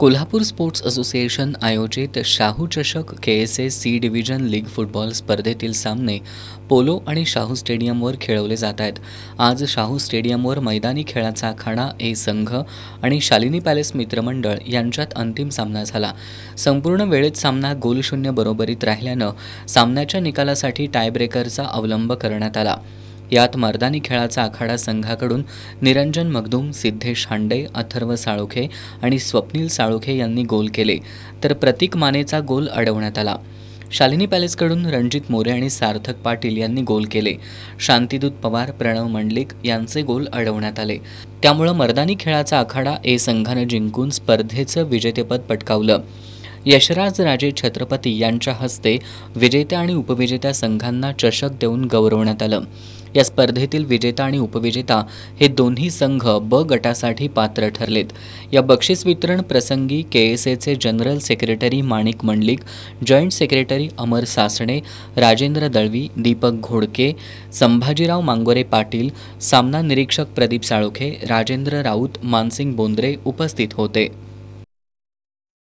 Kolhapur sports association आयोजित शाहू चषक KSA C division league football स्पर्धेतील सामने पोलो आणि शाहू स्टेडियमवर खेळवले जात आहेत। आज शाहू स्टेडियमवर मैदानी खेळाचा आखाडा ए संघ आणि शालिनी पॅलेस मित्रमंडळ यांच्यात अंतिम सामना झाला। संपूर्ण वेळेत सामना गोलशून्य बरोबरीत राहिल्यानं सामन्याच्या निकालासाठी टायब्रेकरचा अवलंब करण्यात आला। यात मर्दानी खेळाचा आखाडा संघाकडून निरंजन मगदूम, सिद्धेश हांडे, अथर्व साळोखे आणि स्वप्नील साळोखे यांनी गोल केले, तर प्रतीक मानेचा गोल अडवण्यात आला। शालिनी पॅलेसकडून रणजित मोरे आणि सार्थक पाटील यांनी गोल केले। शांतिदूत पवार, प्रणव मंडलिक यांचे गोल अडवण्यात आले। त्यामुळे मर्दानी खेळाचा आखाडा ए संघाने जिंकून स्पर्धेचं विजेतेपद पटकावलं। यशराज राजे छत्रपती यांच्या हस्ते विजेत्या आणि उपविजेत्या संघांना चषक देऊन गौरवण्यात आलं। या स्पर्धेतील विजेता आणि उपविजेता हे दोन्ही संघ ब गटासाठी पात्र ठरलेत। या बक्षीस वितरण प्रसंगी KSAचे जनरल सेक्रेटरी माणिक मंडलिक, जॉईंट सेक्रेटरी अमर सासणे, राजेंद्र दळवी, दीपक घोडके, संभाजीराव मांगोरे पाटील, सामना निरीक्षक प्रदीप साळोखे, राजेंद्र राऊत, मानसिंग बोंद्रे उपस्थित होते।